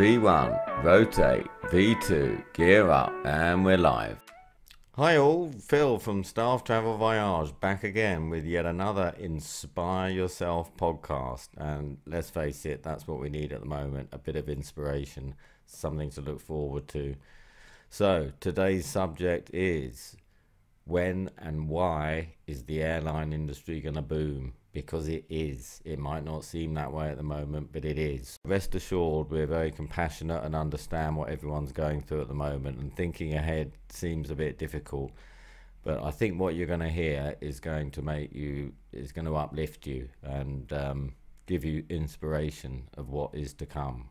V1, rotate, V2, gear up, and we're live. Hi all, Phil from Staff Travel Voyage back again with yet another Inspire Yourself podcast. And let's face it, that's what we need at the moment, a bit of inspiration, something to look forward to. So today's subject is when and why is the airline industry going to boom? Because it is. It might not seem that way at the moment, but it is. Rest assured, we're very compassionate and understand what everyone's going through at the moment, and thinking ahead seems a bit difficult. But I think what you're going to hear is going to uplift you and give you inspiration of what is to come.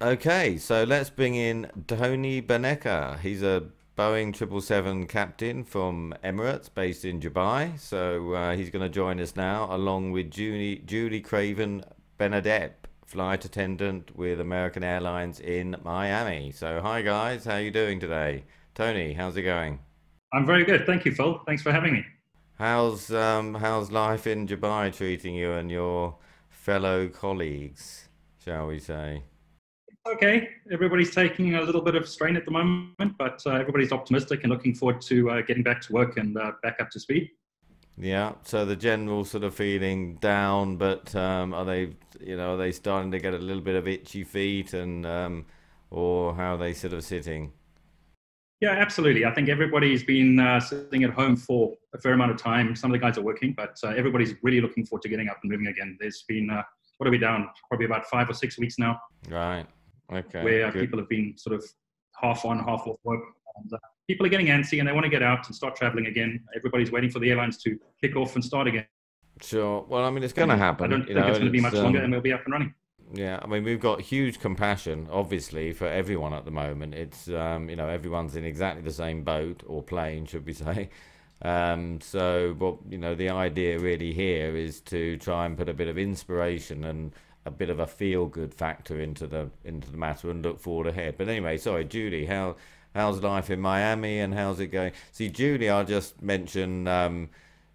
Okay, so let's bring in Tony Beneka. He's a Boeing 777 captain from Emirates based in Dubai. So he's going to join us now, along with Julie Craven Benedette, flight attendant with American Airlines in Miami. So hi guys, how are you doing today? Tony, how's it going? I'm very good. Thank you, Phil. Thanks for having me. How's life in Dubai treating you and your fellow colleagues, shall we say? Okay, everybody's taking a little bit of strain at the moment, but everybody's optimistic and looking forward to getting back to work and back up to speed. Yeah, so the general sort of feeling down, but are they starting to get a little bit of itchy feet, and or how are they sort of sitting? Yeah, absolutely. I think everybody's been sitting at home for a fair amount of time. Some of the guys are working, but everybody's really looking forward to getting up and moving again. There's been, what are we down? Probably about 5 or 6 weeks now. Right. Okay. Where Good. people have been sort of half on, half off work. And, people are getting antsy and they want to get out and start traveling again. Everybody's waiting for the airlines to kick off and start again. Sure. Well, I mean, it's going to happen. I don't think it's going to be much longer, and we'll be up and running. Yeah, I mean, we've got huge compassion, obviously, for everyone at the moment. It's, everyone's in exactly the same boat, or plane, should we say. The idea really here is to try and put a bit of inspiration and a bit of a feel-good factor into the matter and look forward ahead. But anyway, sorry, Julie, how's life in Miami and how's it going? See, Julie, I'll just mention,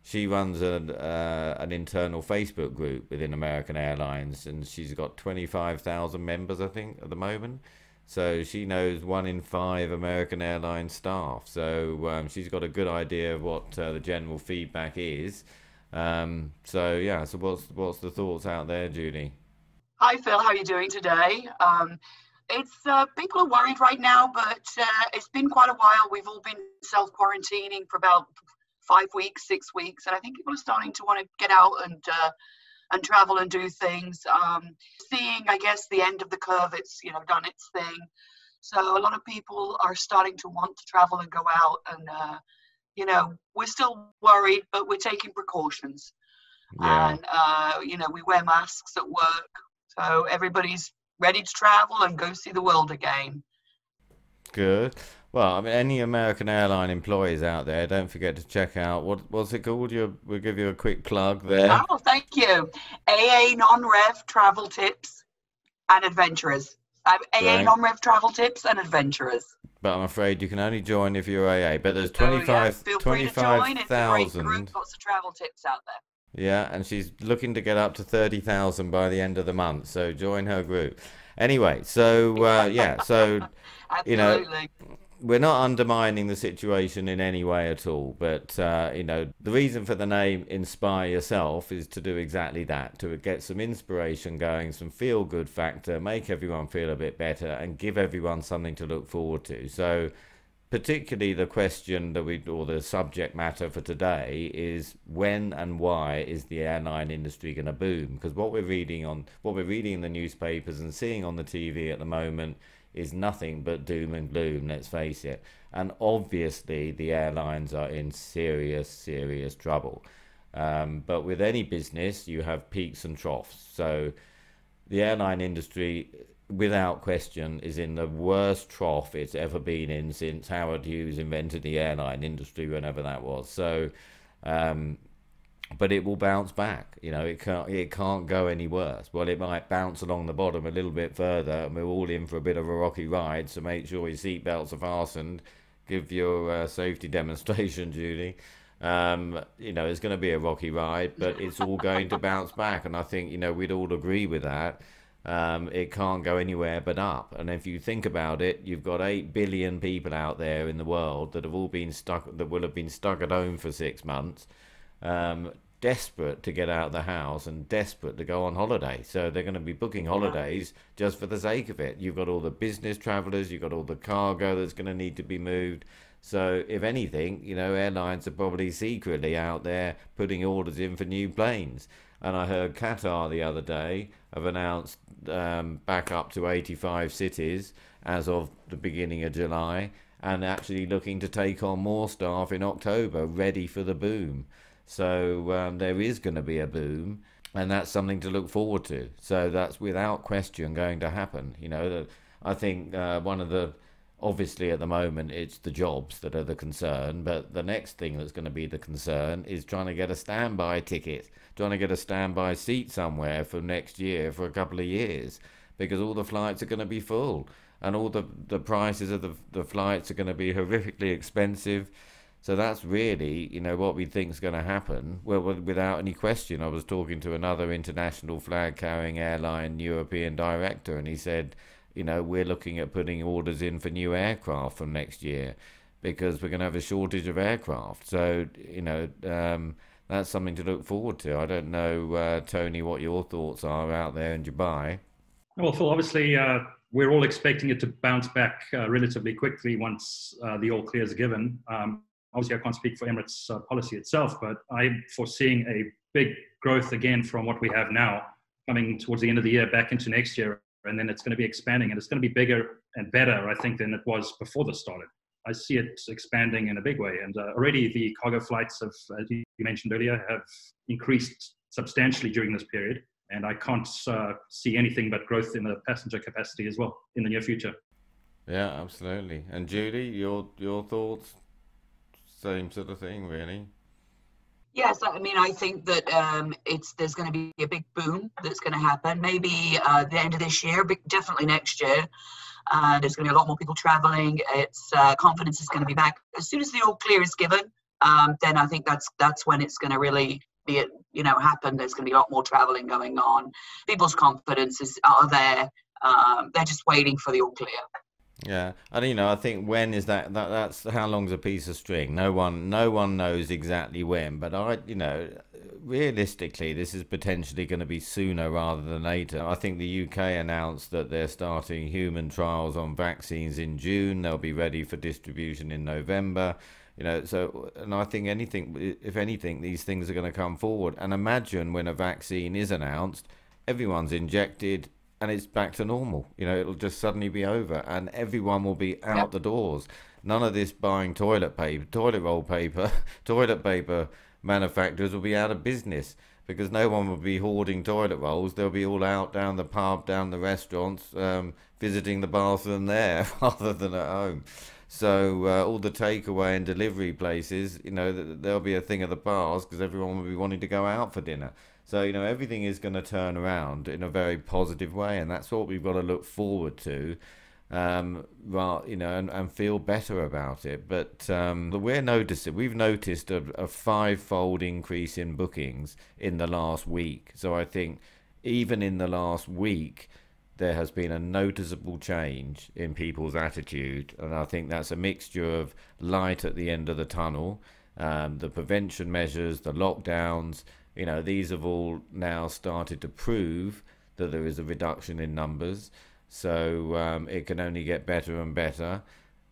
she runs an internal Facebook group within American Airlines, and she's got 25,000 members, I think, at the moment. So she knows 1 in 5 American Airlines staff. So she's got a good idea of what the general feedback is. So what's the thoughts out there, Julie? Hi Phil, how are you doing today? It's people are worried right now, but it's been quite a while. We've all been self-quarantining for about 5 weeks, 6 weeks, and I think people are starting to want to get out and travel and do things. Seeing, I guess, the end of the curve, it's done its thing. So a lot of people are starting to want to travel and go out, and we're still worried, but we're taking precautions. Yeah. And we wear masks at work. So everybody's ready to travel and go see the world again. Good. Well, I mean, any American airline employees out there, don't forget to check out, what's it called? We'll give you a quick plug there. Oh, thank you. AA Non-Rev Travel Tips and Adventurers. AA Right. Non-Rev Travel Tips and Adventurers. But I'm afraid you can only join if you're AA. But there's Feel free to join. It's a great 25,000. group, lots of travel tips out there. Yeah, and she's looking to get up to 30,000 by the end of the month. So join her group. Anyway, so Absolutely. we're not undermining the situation in any way at all, but the reason for the name Inspire Yourself is to do exactly that, to get some inspiration going, some feel good factor, make everyone feel a bit better, and give everyone something to look forward to. So particularly the question or the subject matter for today is when and why is the airline industry going to boom? Because what we're reading in the newspapers and seeing on the TV at the moment is nothing but doom and gloom, let's face it. And obviously the airlines are in serious trouble. But with any business, you have peaks and troughs. So the airline industry, without question, is in the worst trough it's ever been in since Howard Hughes invented the airline industry, whenever that was. So but it will bounce back. It can't go any worse. Well, it might bounce along the bottom a little bit further, and we're all in for a bit of a rocky ride, so make sure your seatbelts are fastened, give your safety demonstration, Judy. It's going to be a rocky ride, but it's all going to bounce back. And I think, we'd all agree with that. It can't go anywhere but up. And if you think about it, you've got 8 billion people out there in the world that have all been stuck, that will have been stuck at home for 6 months, desperate to get out of the house and desperate to go on holiday. So they're going to be booking holidays just for the sake of it. You've got all the business travelers, you've got all the cargo that's going to need to be moved. So if anything, airlines are probably secretly out there putting orders in for new planes. And I heard Qatar the other day have announced back up to 85 cities as of the beginning of July, and actually looking to take on more staff in October, ready for the boom. So there is going to be a boom, and that's something to look forward to. So that's without question going to happen. I think one of the, obviously at the moment it's the jobs that are the concern, but the next thing that's going to be the concern is trying to get a standby ticket, trying to get a standby seat somewhere for next year for a couple of years, because all the flights are going to be full, and all the prices of the flights are going to be horrifically expensive. So that's really, what we think is going to happen. Well, without any question. I was talking to another international flag-carrying airline European director, and he said, we're looking at putting orders in for new aircraft from next year because we're going to have a shortage of aircraft. So, that's something to look forward to. I don't know, Tony, what your thoughts are out there in Dubai. Well, Phil, obviously, we're all expecting it to bounce back relatively quickly once the all clear is given. Obviously, I can't speak for Emirates policy itself, but I'm foreseeing a big growth again from what we have now, coming towards the end of the year back into next year. And then it's going to be expanding, and it's going to be bigger and better, I think, than it was before this started. I see it expanding in a big way. And already the cargo flights, have, as you mentioned earlier, have increased substantially during this period. And I can't see anything but growth in the passenger capacity as well in the near future. Yeah, absolutely. And Judy, your thoughts? Same sort of thing, really. Yes, I mean, I think that there's going to be a big boom that's going to happen. Maybe the end of this year, but definitely next year. There's going to be a lot more people traveling. It's confidence is going to be back as soon as the all clear is given. Then I think that's when it's going to really be happen. There's going to be a lot more traveling going on. People's confidence are there. They're just waiting for the all clear. Yeah, and I think when is that's how long's a piece of string. No one knows exactly when, but realistically this is potentially going to be sooner rather than later. I think the UK announced that they're starting human trials on vaccines in June. They'll be ready for distribution in November. So, and I think if anything, these things are going to come forward. And imagine when a vaccine is announced, everyone's injected, and it's back to normal. It'll just suddenly be over, and everyone will be out the doors. None of this buying toilet roll paper, toilet paper manufacturers will be out of business because no one will be hoarding toilet rolls. They'll be all out down the pub, down the restaurants, visiting the bathroom there rather than at home. So all the takeaway and delivery places, there'll be a thing of the past because everyone will be wanting to go out for dinner. So, everything is going to turn around in a very positive way, and that's what we've got to look forward to, and feel better about it. But we've noticed a five-fold increase in bookings in the last week. So I think even in the last week, there has been a noticeable change in people's attitude, and I think that's a mixture of light at the end of the tunnel, the prevention measures, the lockdowns. These have all now started to prove that there is a reduction in numbers. So it can only get better and better.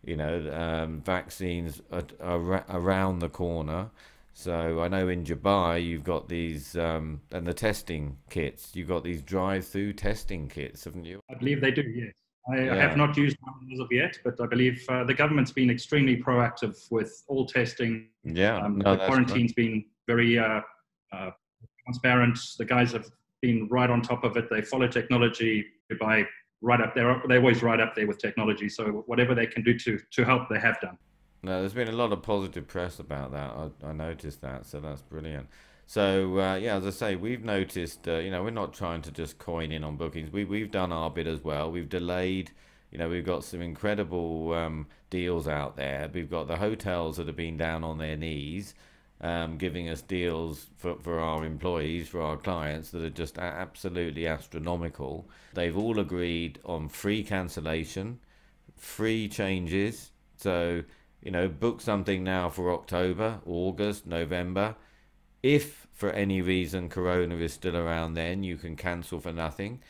Vaccines are around the corner. So I know in Dubai you've got these, and the testing kits, you've got these drive-through testing kits, haven't you? I believe they do, yes. I have not used one as of yet, but I believe the government's been extremely proactive with all testing. Yeah, the quarantine's been very transparent. The guys have been right on top of it. They follow technology by right up there. They're always right up there with technology. So whatever they can do to help, they have done. No, there's been a lot of positive press about that. I noticed that, so that's brilliant. So as I say, we've noticed. We're not trying to just coin in on bookings. We've done our bit as well. We've delayed. we've got some incredible deals out there. We've got the hotels that have been down on their knees, giving us deals for our employees, for our clients, that are just absolutely astronomical. They've all agreed on free cancellation, free changes. So, book something now for October, August, November. If for any reason Corona is still around, then you can cancel for nothing.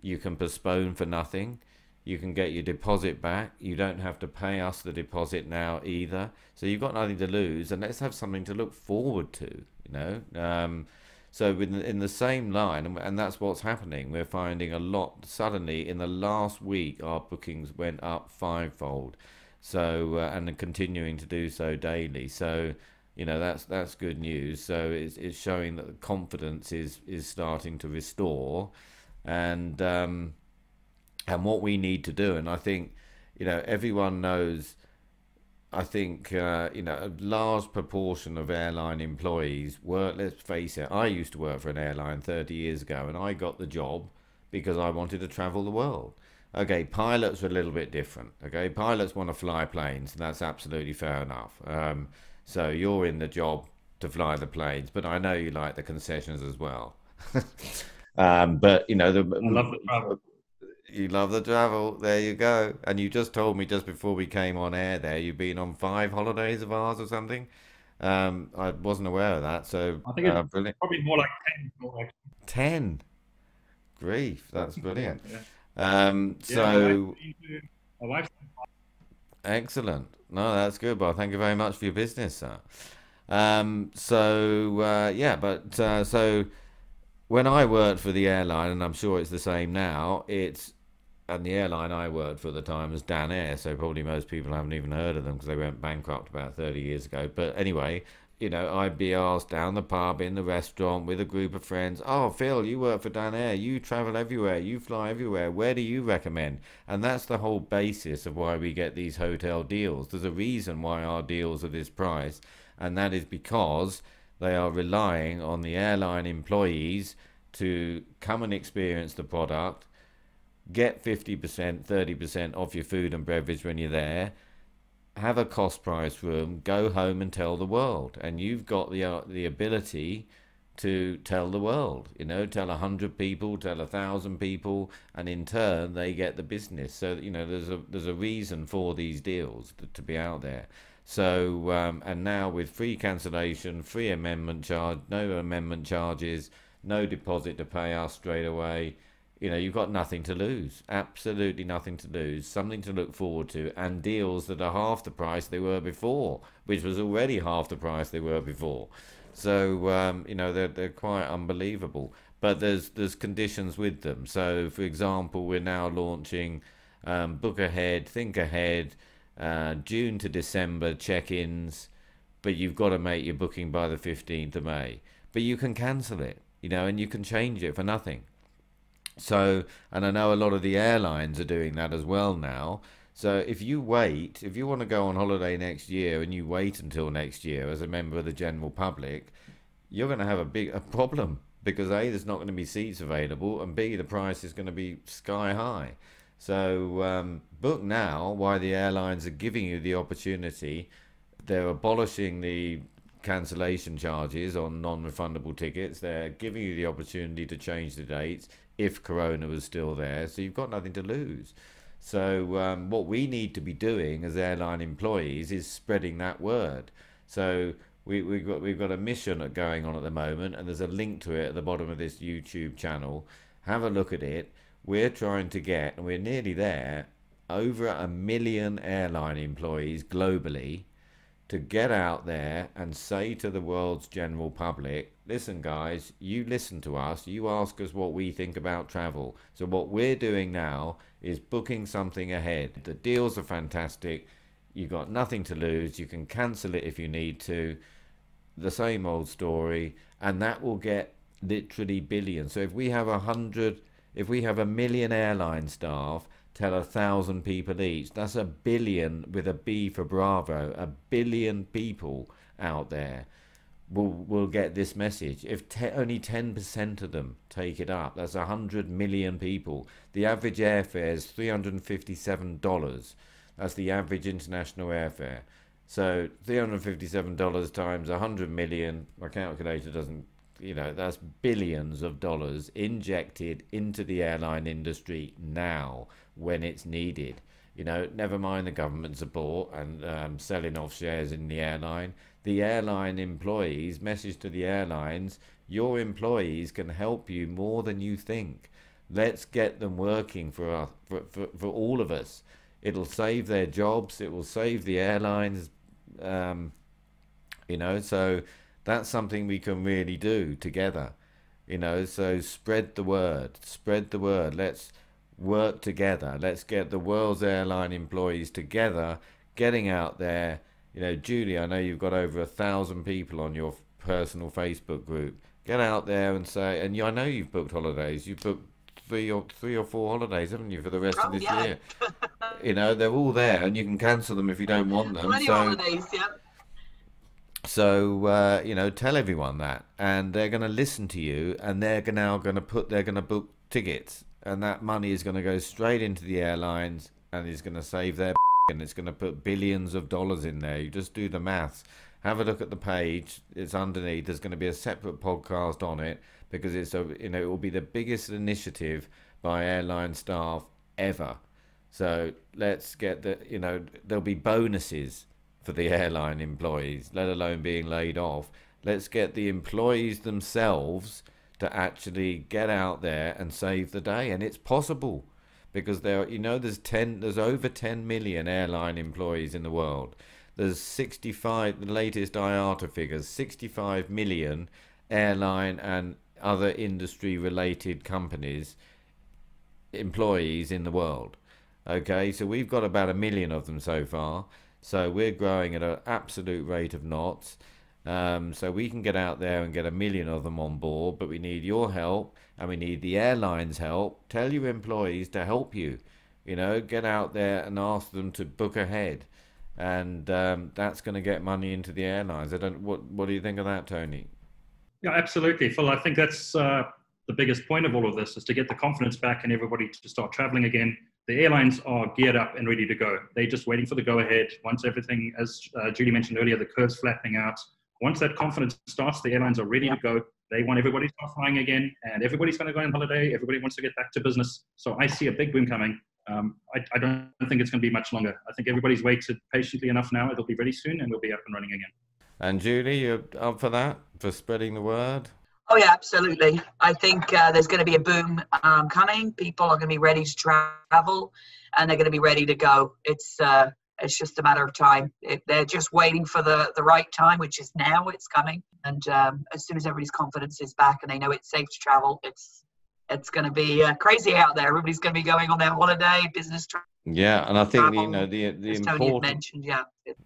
You can postpone for nothing. You can get your deposit back. You don't have to pay us the deposit now either. So you've got nothing to lose, and let's have something to look forward to, So in the same line, and that's what's happening. We're finding a lot, suddenly in the last week, our bookings went up fivefold. So, and continuing to do so daily. So, that's good news. So it's showing that the confidence is starting to restore. And what we need to do, and I think, everyone knows, I think, a large proportion of airline employees work, let's face it, I used to work for an airline 30 years ago, and I got the job because I wanted to travel the world. Okay, pilots are a little bit different. Okay, pilots want to fly planes, and that's absolutely fair enough. So you're in the job to fly the planes, but I know you like the concessions as well. But I love the travel. You love the travel. There you go. And you just told me just before we came on air there, you've been on 5 holidays of ours or something. I wasn't aware of that. So I think it's brilliant. probably more like 10. More like 10. Grief. That's brilliant. Yeah. So My wife's excellent. No, that's good. Well, thank you very much for your business, sir. So when I worked for the airline, and I'm sure it's the same now, and the airline I worked for at the time was Dan Air, so probably most people haven't even heard of them because they went bankrupt about 30 years ago. But anyway, I'd be asked down the pub, in the restaurant, with a group of friends, "Oh, Phil, you work for Dan Air, you travel everywhere, you fly everywhere, where do you recommend?" And that's the whole basis of why we get these hotel deals. There's a reason why our deals are this price, and that is because they are relying on the airline employees to come and experience the product, get 50%, 30% off your food and beverage when you're there, have a cost price room, go home and tell the world. And you've got the ability to tell the world, tell 100 people, tell 1,000 people, and in turn they get the business. So, there's a reason for these deals to be out there. So, and now with free cancellation, free amendment charge, no amendment charges, no deposit to pay us straight away, you've got nothing to lose, absolutely nothing to lose, something to look forward to, and deals that are half the price they were before, which was already half the price they were before. So, they're quite unbelievable. But there's conditions with them. So, for example, we're now launching book ahead, think ahead, June to December check-ins, but you've got to make your booking by the 15th of May. But you can cancel it, and you can change it for nothing. So, and I know a lot of the airlines are doing that as well now. So if you want to go on holiday next year and you wait until next year as a member of the general public, you're going to have a problem because A, there's not going to be seats available, and B, the price is going to be sky high. So book now while the airlines are giving you the opportunity. They're abolishing the cancellation charges on non-refundable tickets. They're giving you the opportunity to change the dates if Corona was still there. So you've got nothing to lose. So what we need to be doing as airline employees is spreading that word. So we've got a mission going on at the moment, and there's a link to it at the bottom of this YouTube channel. Have a look at it. We're trying to get, and we're nearly there, over 1 million airline employees globally to get out there and say to the world's general public, listen guys, you listen to us, you ask us what we think about travel. So what we're doing now is booking something ahead. The deals are fantastic. You've got nothing to lose. You can cancel it if you need to. The same old story. And that will get literally billions. So if we have 1 million airline staff tell 1,000 people each, that's 1 billion with a B for Bravo, 1 billion people out there. will get this message. If only 10% of them take it up, that's 100 million people. The average airfare is $357. That's the average international airfare. So $357 times 100 million, my calculator doesn't, that's billions of dollars injected into the airline industry now when it's needed. Never mind the government support and selling off shares in the airline. The airline employees, message to the airlines, your employees can help you more than you think. Let's get them working for all of us. It'll save their jobs. It will save the airlines. So that's something we can really do together. So spread the word. Spread the word. Let's work together. Let's get the world's airline employees together, getting out there. Julie, I know you've got over 1,000 people on your personal Facebook group. Get out there and say, and I know you've booked holidays. You've booked three or four holidays, haven't you, for the rest of this year? They're all there, and you can cancel them if you don't want them. Plenty of holidays, yeah. So tell everyone that, and they're going to listen to you, and they're going to book tickets, and that money is going to go straight into the airlines, and it's going to save their and it's going to put billions of dollars in there. You just do the maths. Have a look at the page. It's underneath. There's going to be a separate podcast on it because it will be the biggest initiative by airline staff ever. So let's get there'll be bonuses for the airline employees, let alone being laid off. Let's get the employees themselves to actually get out there and save the day, and it's possible. Because there's over 10 million airline employees in the world. There's 65, the latest IATA figures, 65 million airline and other industry related companies, employees in the world. Okay, so we've got about 1 million of them so far. So we're growing at an absolute rate of knots. So we can get out there and get 1 million of them on board, but we need your help. And we need the airlines' help. Tell your employees to help you. Get out there and ask them to book ahead, and that's going to get money into the airlines. What do you think of that, Tony? Yeah, absolutely, Phil. I think that's the biggest point of all of this is to get the confidence back and everybody to start traveling again. The airlines are geared up and ready to go. They're just waiting for the go-ahead. Once everything, as Julie mentioned earlier, the curve's flattening out. Once that confidence starts, the airlines are ready to go. They want everybody to start flying again, and everybody's going to go on holiday. Everybody wants to get back to business. So I see a big boom coming. I don't think it's going to be much longer. I think everybody's waited patiently enough now. It'll be ready soon, and we'll be up and running again. And Julie, you're up for that, for spreading the word? Oh, yeah, absolutely. I think there's going to be a boom coming. People are going to be ready to travel, and they're going to be ready to go. It's just a matter of time. They're just waiting for the right time, which is now. It's coming. And as soon as everybody's confidence is back and they know it's safe to travel, it's going to be crazy out there. Everybody's going to be going on their holiday, business trip. Yeah, and I think travel, the important mentioned,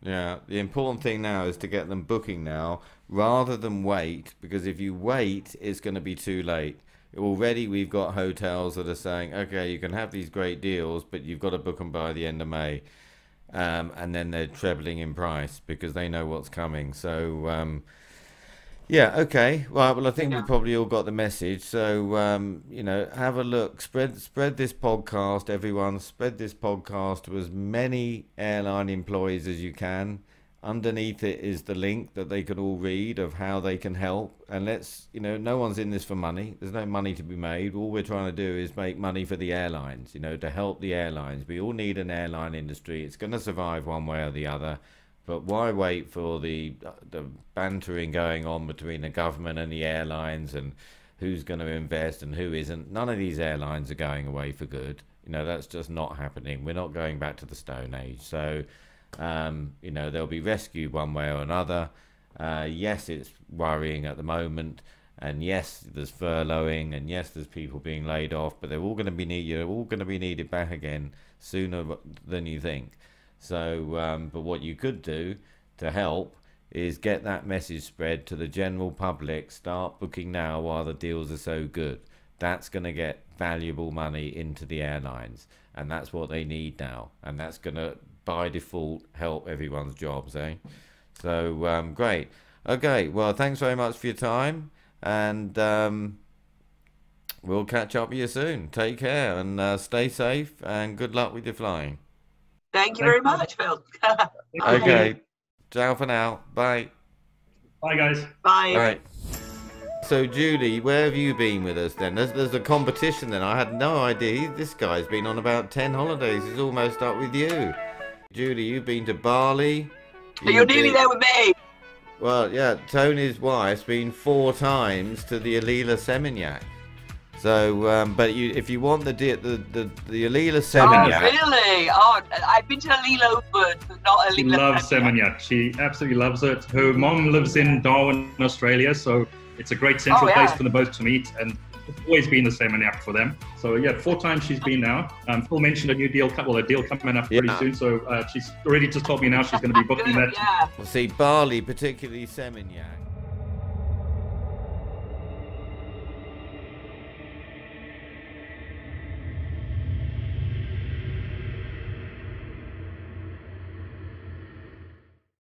the important thing now is to get them booking now rather than wait, because if you wait, it's going to be too late. Already we've got hotels that are saying, okay, you can have these great deals, but you've got to book them by the end of May. And then they're trebling in price because they know what's coming. So, okay. Well, I think we probably all got the message. So, have a look. Spread this podcast, everyone. Spread this podcast to as many airline employees as you can. Underneath it is the link that they can all read of how they can help. And no one's in this for money. There's no money to be made. All we're trying to do is make money for the airlines, to help the airlines. We all need an airline industry. It's going to survive one way or the other. But why wait for the bantering going on between the government and the airlines and who's going to invest and who isn't? None of these airlines are going away for good. That's just not happening. We're not going back to the Stone Age. So, they'll be rescued one way or another. Yes, it's worrying at the moment, and yes, there's furloughing, and yes, there's people being laid off, but they're all going to be needed back again sooner than you think. So, but what you could do to help is get that message spread to the general public. Start booking now while the deals are so good. That's going to get valuable money into the airlines, and that's what they need now, and that's going to by default help everyone's jobs, So great. Okay, well, thanks very much for your time, and we'll catch up with you soon. Take care and stay safe, and good luck with your flying. Thank you very much, Phil. Okay, ciao for now. Bye. Bye, guys. Bye. All right. So, Julie, where have you been with us then? There's a competition then. I had no idea. This guy's been on about 10 holidays. He's almost up with you. Julie, you've been to Bali. You're nearly there with me. Well, yeah, Tony's wife's been 4 times to the Alila Seminyak. So, but if you want the Alila Seminyak... Oh, really? Oh, I've been to Alila, but not Alila. She loves Seminyak. She absolutely loves it. Her mom lives in Darwin, Australia, so it's a great central place for them both to meet, and it's always been the Seminyak for them. So yeah, 4 times she's been now. Phil mentioned a new deal, a deal coming up pretty soon, so she's already just told me now she's going to be booking that. Well, see, Bali, particularly Seminyak.